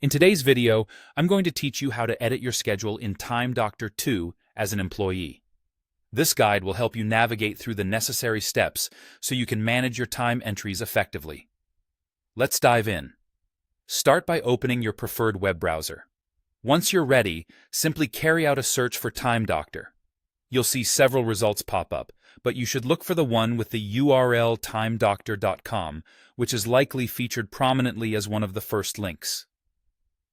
In today's video, I'm going to teach you how to edit your schedule in Time Doctor 2 as an employee. This guide will help you navigate through the necessary steps so you can manage your time entries effectively. Let's dive in. Start by opening your preferred web browser. Once you're ready, simply carry out a search for Time Doctor. You'll see several results pop up, but you should look for the one with the URL timedoctor.com, which is likely featured prominently as one of the first links.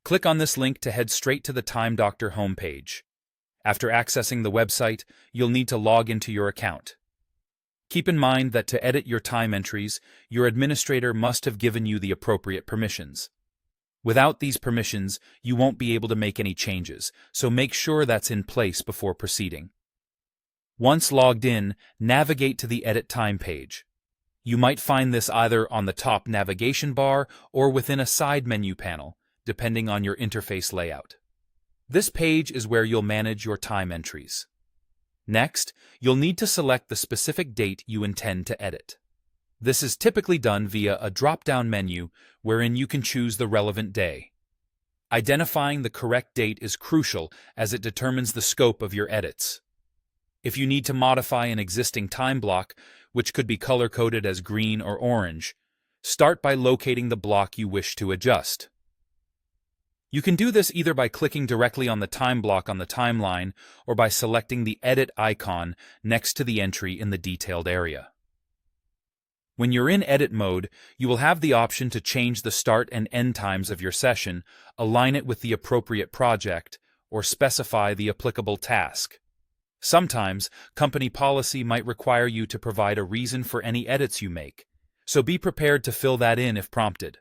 Click on this link to head straight to the Time Doctor homepage. After accessing the website, you'll need to log into your account. Keep in mind that to edit your time entries, your administrator must have given you the appropriate permissions. Without these permissions, you won't be able to make any changes, so make sure that's in place before proceeding. Once logged in, navigate to the Edit Time page. You might find this either on the top navigation bar or within a side menu panel, depending on your interface layout. This page is where you'll manage your time entries. Next, you'll need to select the specific date you intend to edit. This is typically done via a drop-down menu wherein you can choose the relevant day. Identifying the correct date is crucial as it determines the scope of your edits. If you need to modify an existing time block, which could be color-coded as green or orange, start by locating the block you wish to adjust. You can do this either by clicking directly on the time block on the timeline or by selecting the Edit icon next to the entry in the detailed area. When you're in edit mode, you will have the option to change the start and end times of your session, align it with the appropriate project, or specify the applicable task. Sometimes, company policy might require you to provide a reason for any edits you make, so be prepared to fill that in if prompted.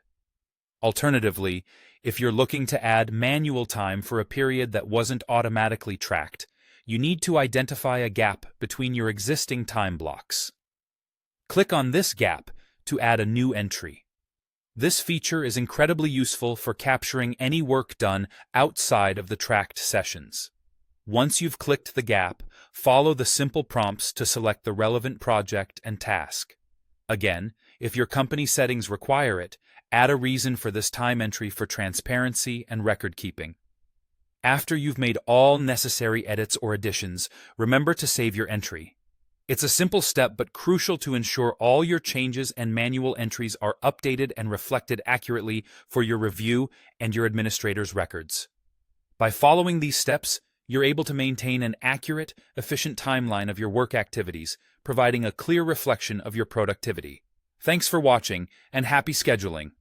Alternatively, if you're looking to add manual time for a period that wasn't automatically tracked, you need to identify a gap between your existing time blocks. Click on this gap to add a new entry. This feature is incredibly useful for capturing any work done outside of the tracked sessions. Once you've clicked the gap, follow the simple prompts to select the relevant project and task. Again, if your company settings require it, add a reason for this time entry for transparency and record keeping. After you've made all necessary edits or additions, remember to save your entry. It's a simple step but crucial to ensure all your changes and manual entries are updated and reflected accurately for your review and your administrator's records. By following these steps, you're able to maintain an accurate, efficient timeline of your work activities, providing a clear reflection of your productivity. Thanks for watching, and happy scheduling!